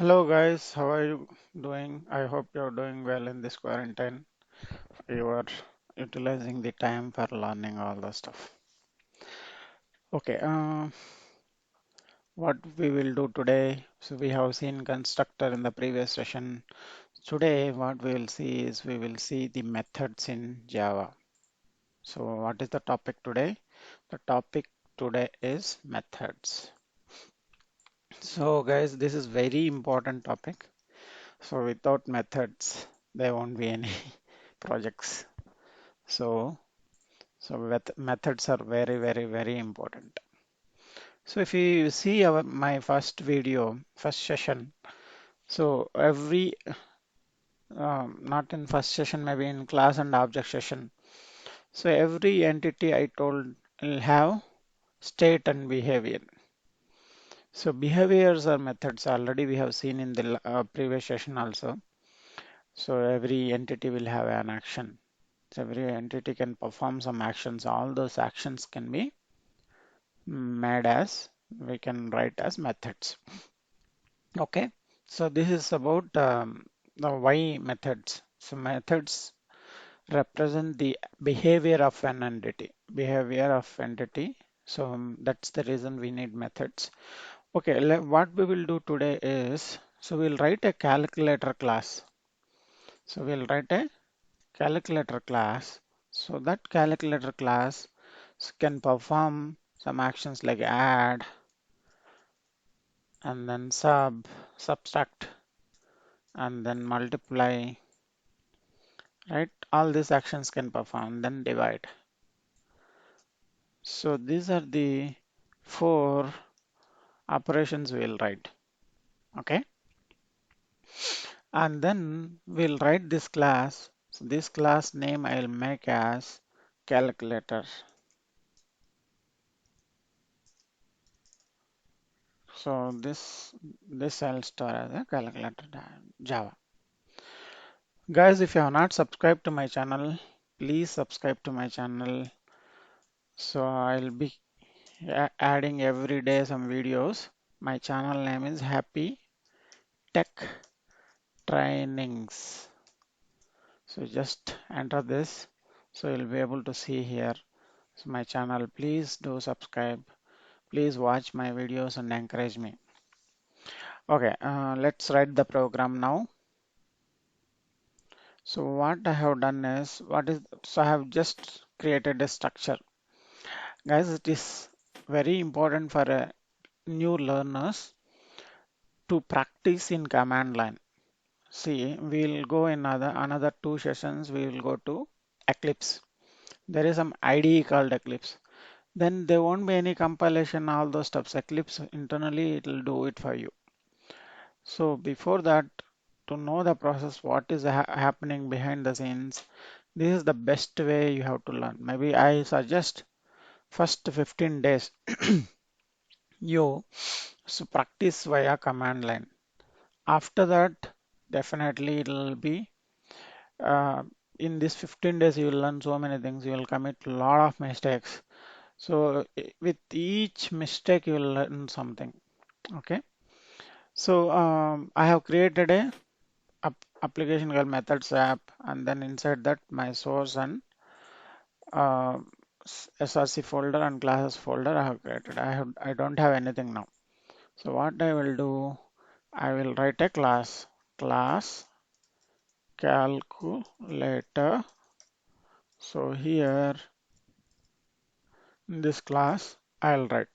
Hello guys, how are you doing? I hope you're doing well in this quarantine. You are utilizing the time for learning all the stuff. Okay, what we will do today? So we have seen constructor in the previous session. Today, what we will see is we will see the methods in Java. So what is the topic today? The topic today is methods. So guys, this is very important topic. So without methods, there won't be any projects. So, methods are very, very, very important. So if you see my first video, first session, so not in first session, maybe in class and object session. So every entity I told will have state and behavior. So behaviors are methods already we have seen in the previous session also. So every entity will have an action. So every entity can perform some actions. All those actions can be made as we can write as methods. Okay, so this is about the why methods. So methods represent the behavior of an entity. Behavior of entity. So that's the reason we need methods. Okay, what we will do today is so we'll write a calculator class. So we'll write a calculator class. So that calculator class can perform some actions like add and then subtract and then multiply, right? All these actions can perform, then divide. So these are the four operations we'll write, okay? And then we'll write this class. So this class name I'll make as calculator. So this I'll store as a calculator Java. Guys, if you have not subscribed to my channel, please subscribe to my channel. So I'll be adding every day some videos. My channel name is Happy Tech Trainings. So just enter this. So you'll be able to see here. So my channel, please do subscribe. Please watch my videos and encourage me. Okay, let's write the program now. So what I have done is, so I have just created a structure. Guys, it is very important for new learners to practice in command line. See, we'll go in another two sessions. We will go to Eclipse. There is some IDE called Eclipse. Then there won't be any compilation, all those stuffs. Eclipse internally it will do it for you. So before that, to know the process, what is happening behind the scenes, this is the best way you have to learn. Maybe I suggest first 15 days you practice via command line. After that, definitely it will be uh, in this 15 days you will learn so many things. You will commit a lot of mistakes. So with each mistake you will learn something. Okay. So I have created a application called methods app, and then inside that my source and uh, src folder and classes folder I have created. I don't have anything now. So what I will do, I will write a class calculator. So here in this class I'll write.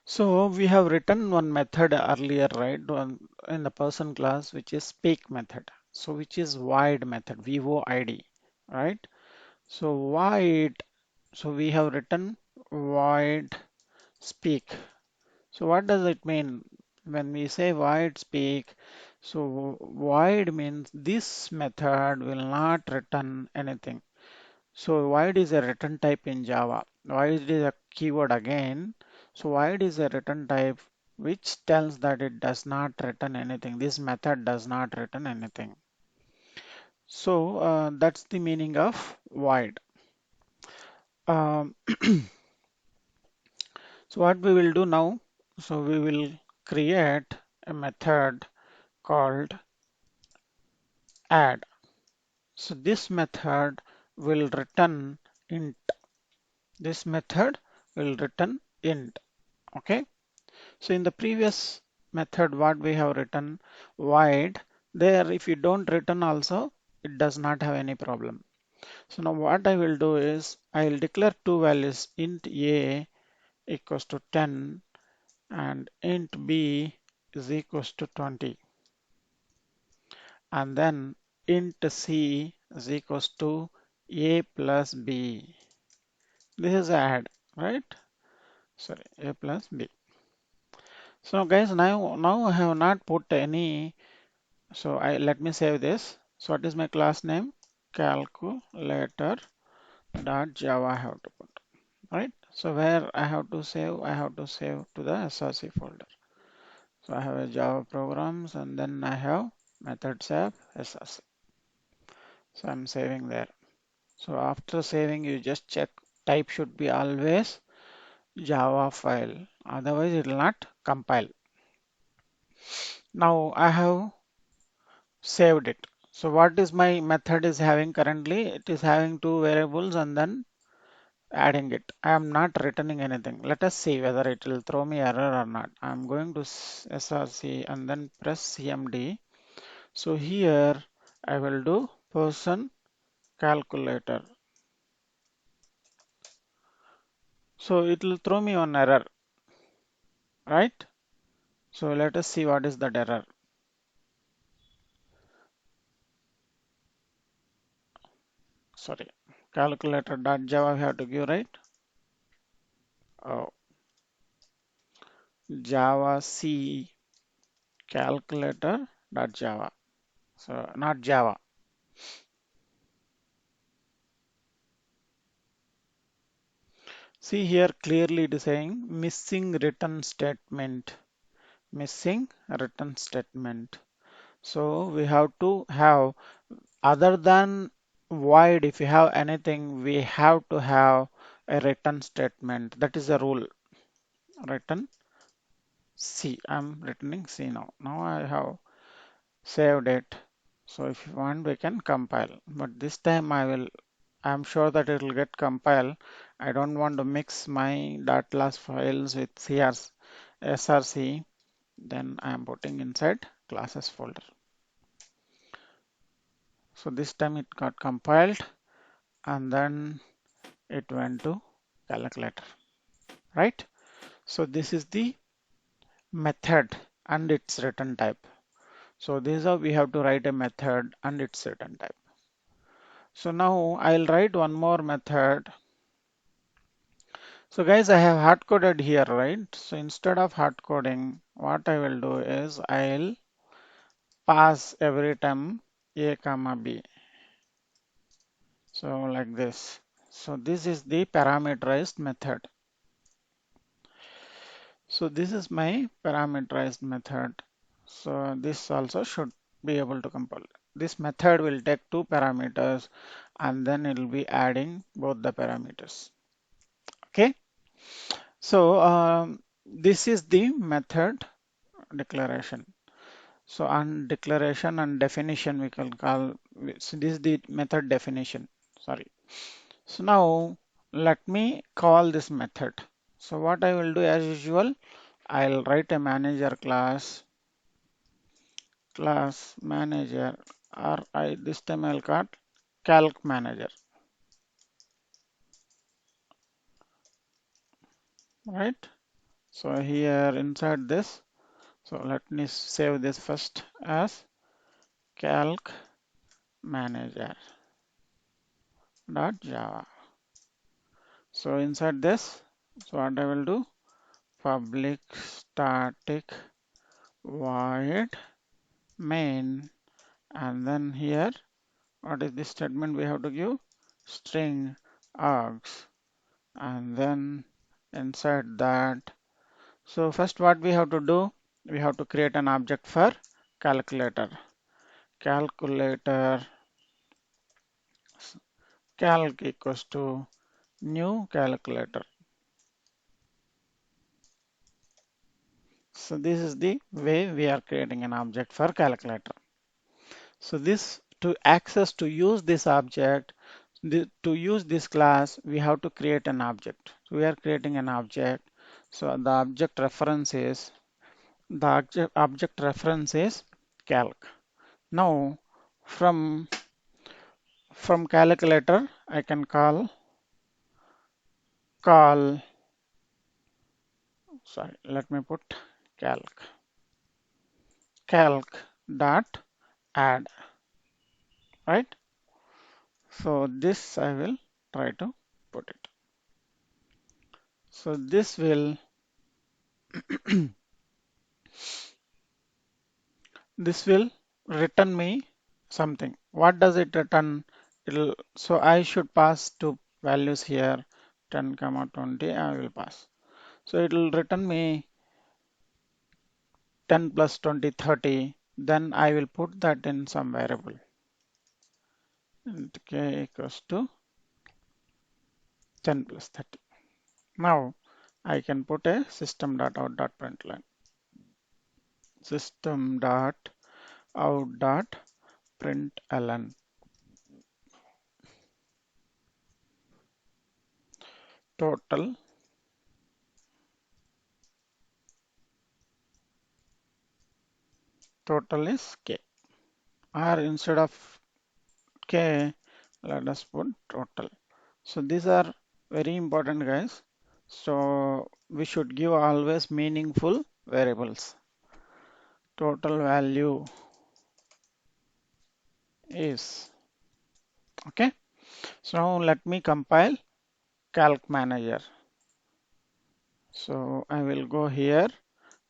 So we have written one method earlier, right? In the person class, which is speak method. So which is void method, void, right? So void. So we have written void speak. So what does it mean when we say void speak? So void means this method will not return anything. So void is a return type in Java. Void is a keyword again. So void is a return type which tells that it does not return anything. This method does not return anything. So that's the meaning of void. Um, so what we will do now, so we will create a method called add. So this method will return int. This method will return int. Okay. So in the previous method, what we have written void, there if you don't return also, it does not have any problem. So now what I will do is I will declare two values, int a equals to 10 and int b is equals to 20, and then int c is equals to a plus b. This is add, right? Sorry, a plus b. So guys, now I have not put any. So I let me save this. So what is my class name? Calculator dot Java I have to put, right? So where I have to save, I have to save to the SRC folder. So I have a Java programs and then I have methods app SRC. So I'm saving there. So after saving, you just check type should be always Java file. Otherwise it will not compile. Now I have saved it. So what is my method is having currently? It is having two variables and then adding it. I am not returning anything. Let us see whether it will throw me error or not. I am going to SRC and then press CMD. So here I will do person calculator. So it will throw me on error, right? So let us see what is that error. Sorry, calculator.java we have to give, right? Oh, Java C calculator.java. So not Java. See here clearly it is saying missing return statement. Missing return statement. So we have to have other than void, if you have anything, we have to have a return statement. That is the rule. Return C. I'm returning C now. Now I have saved it. So if you want, we can compile. But this time I'm sure that it will get compiled. I don't want to mix my .class files with SRC. Then I am putting inside classes folder. So this time it got compiled and then it went to calculator, right? So this is the method and its return type. So this is how we have to write a method and its return type. So now I'll write one more method. So guys, I have hard coded here, right? So instead of hard coding, what I will do is I'll pass every time a comma b. So like this. So this is the parameterized method. So this is my parameterized method. So this also should be able to compile. This method will take two parameters and then it will be adding both the parameters. Okay. So this is the method declaration. So on declaration and definition we can call, so this is the method definition. Sorry. So now let me call this method. So what I will do as usual, I'll write a manager class manager, or this time I'll call calc manager, right? So here inside this, so let me save this first as calc manager dot java. So inside this, so what I will do, public static void main, and then here what is this statement we have to give, string args, and then inside that, so first what we have to do, we have to create an object for calculator. Calculator calc equals to new calculator. So this is the way we are creating an object for calculator. So this to access to use this object, to use this class, we have to create an object. So we are creating an object. So the object reference is calc. Now from calculator, I can call, sorry, let me put calc dot add, right? So this I will try to put it. So this will this will return me something. What does it return? So I should pass two values here, 10 comma 20. I will pass. So it will return me 10 plus 20 30. Then I will put that in some variable. And k equals to 10 plus 30. Now I can put a system.out.println. System.out.println. Total is k. Or instead of k, let us put total. So these are very important, guys. So we should give always meaningful variables. Total value is okay. So now let me compile calc manager. So I will go here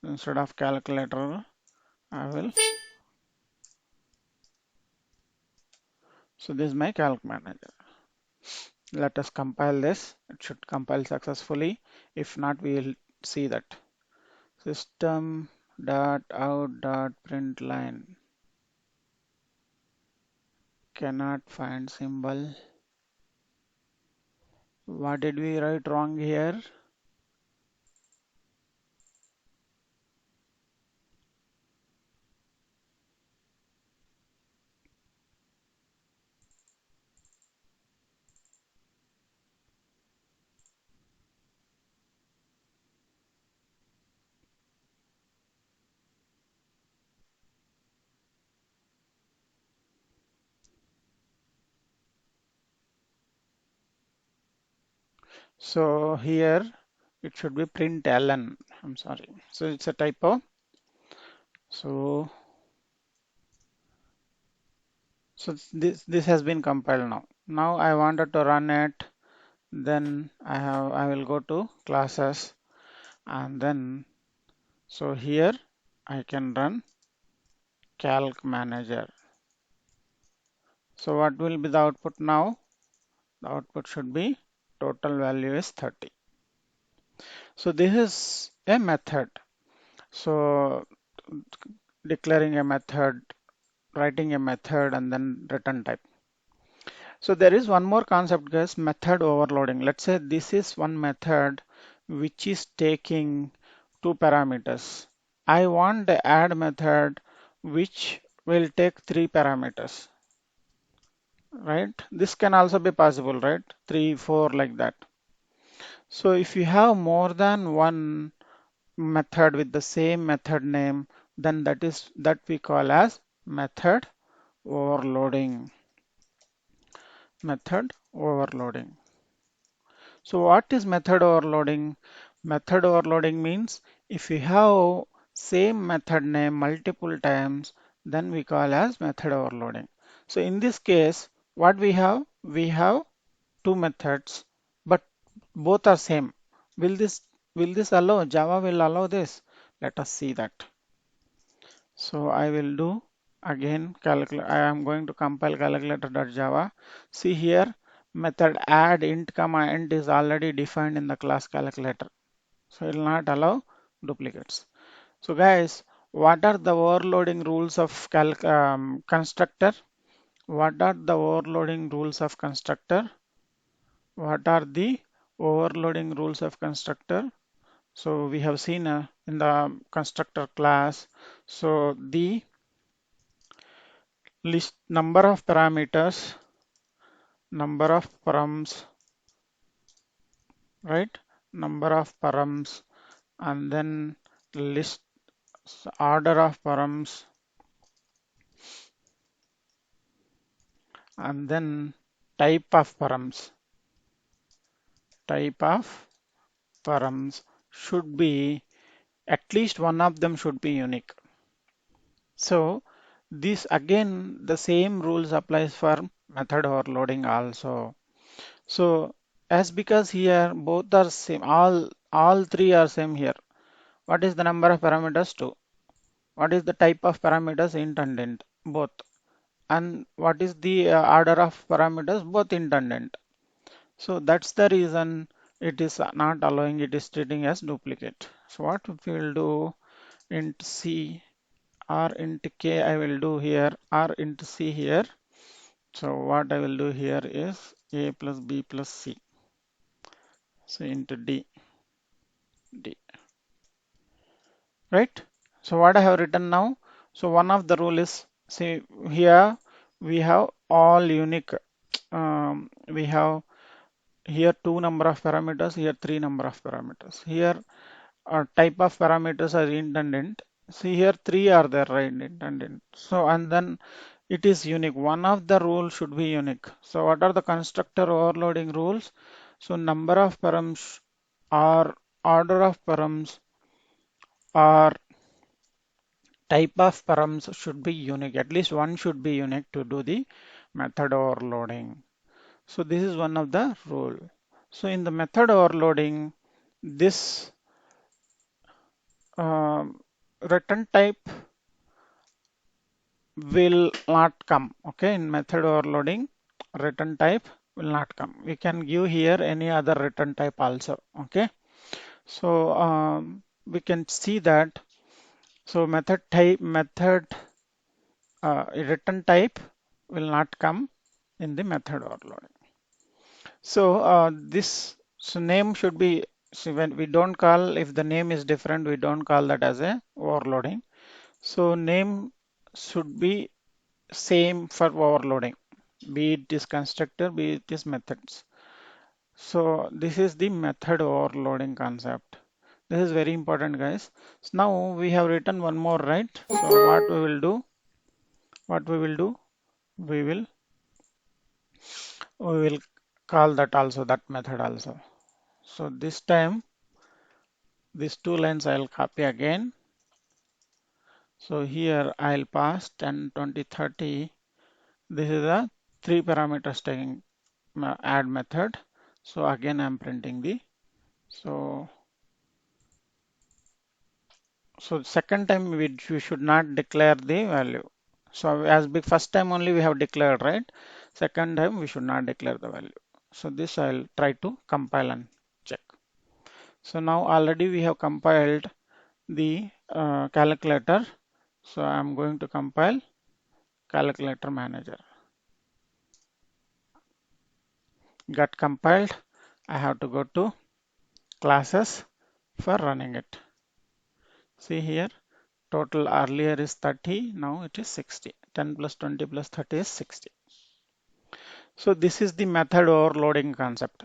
instead of calculator. I will. So this is my calc manager. Let us compile this. It should compile successfully. If not, we will see that. System.out.println cannot find symbol. What did we write wrong here? So here it should be println. I'm sorry. So it's a typo. So this has been compiled now. Now I wanted to run it. Then I will go to classes and then so here I can run calc manager. So what will be the output now? The output should be total value is 30. So this is a method. So declaring a method, writing a method, and then return type. So there is one more concept, guys, method overloading. Let's say this is one method which is taking two parameters. I want the add method which will take three parameters, right? This can also be possible, right? 3, 4 like that. So if you have more than one method with the same method name, then that we call as method overloading. Method overloading. So what is method overloading? Method overloading means if you have same method name multiple times, then we call as method overloading. So in this case, what we have? We have two methods, but both are same. Will this allow? Java will allow this. Let us see that. So I will do again I am going to compile calculator.java. See here method add int comma int is already defined in the class calculator. So it will not allow duplicates. So guys, what are the overloading rules of constructor? What are the overloading rules of constructor? What are the overloading rules of constructor? So we have seen in the constructor class, so the list number of params, right? Number of params, and then list order of params, and then type of params. Type of params should be, at least one of them should be unique. So this again, the same rules applies for method overloading also. So as because here both are same, all three are same here. What is the number of parameters? 2. What is the type of parameters? Int and int, both. And what is the order of parameters? Both int and int. So that's the reason it is not allowing, it is treating as duplicate. So what we will do, int c or int k I will do here, or int c here. So what I will do here is a plus b plus c. So into d, right? So what I have written now, so one of the rule is, see here we have all unique, we have here two number of parameters, here three number of parameters, here type of parameters are int and int. See here three are there, right? Int and int. So and then it is unique. One of the rules should be unique. So what are the constructor overloading rules? So number of params or order of params or type of params should be unique. At least one should be unique to do the method overloading. So this is one of the rule. So in the method overloading, this return type will not come. Okay, in method overloading, return type will not come. We can give here any other return type also. Okay, so we can see that. So return type will not come in the method overloading. So name should be, so when we don't call, if the name is different, we don't call that as a overloading. So name should be same for overloading, be it is constructor, be it is methods. So this is the method overloading concept. This is very important, guys. So now we have written one more, right? So what we will do, we will we will call that also, that method also. So this time these two lines I'll copy again. So here I'll pass 10, 20, 30. This is a three parameters taking add method. So again I'm printing the, so second time we should not declare the value. So as big first time only we have declared, right? Second time we should not declare the value. So this I'll try to compile and check. So now already we have compiled the calculator. So I'm going to compile calculator manager. Got compiled. I have to go to classes for running it. See here, total earlier is 30, now it is 60. 10 plus 20 plus 30 is 60. So this is the method overloading concept.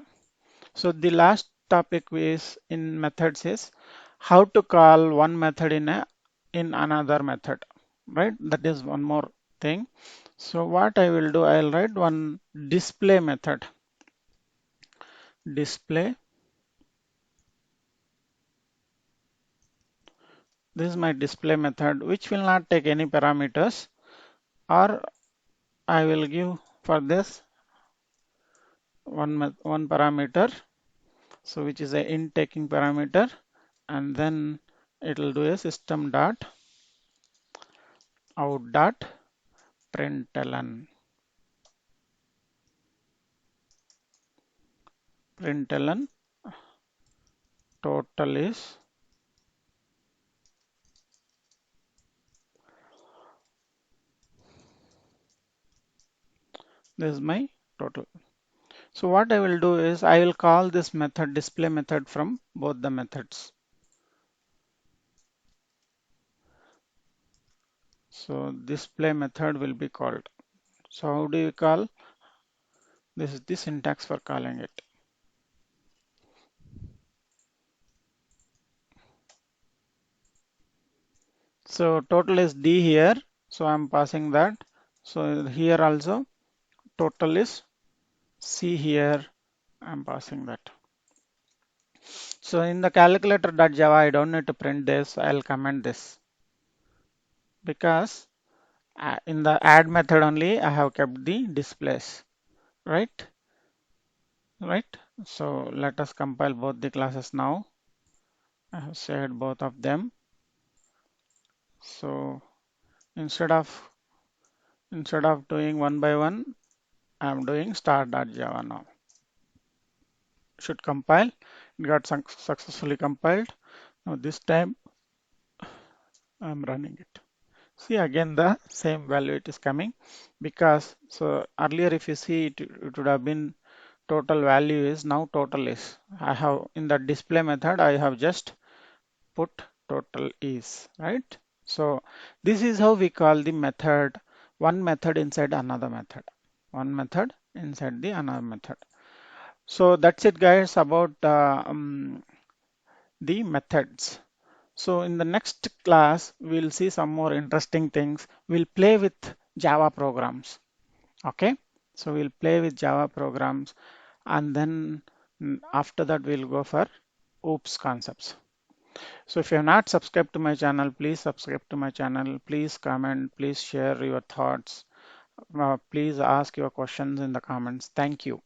So the last topic is in methods is how to call one method in another method, right? That is one more thing. So what I will do, I'll write one display method. Display. This is my display method, which will not take any parameters, or I will give for this one parameter, so which is a int taking parameter, and then it will do a system dot out dot println. Println total is this is my total. So what I will do is I will call this method display method from both the methods. So display method will be called. So how do you call? This is the syntax for calling it. So total is D here. So I'm passing that. So here also total is C here. I'm passing that. So in the calculator.java, I don't need to print this. I'll comment this because in the add method only I have kept the displays, right? Right. So let us compile both the classes now. I have saved both of them. So instead of doing one by one, I'm doing start.java now. Should compile. It got successfully compiled. Now this time I'm running it. See again the same value it is coming because so earlier if you see it would have been total value is now total is. I have in the display method I have just put total is, right? So this is how we call the method, one method inside another method, one method inside the another method. So that's it guys about the methods. So in the next class, we'll see some more interesting things. We'll play with Java programs. Okay. So we'll play with Java programs and then after that we'll go for OOPS concepts. So if you're not subscribed to my channel, please subscribe to my channel. Please comment, please share your thoughts. Please ask your questions in the comments. Thank you.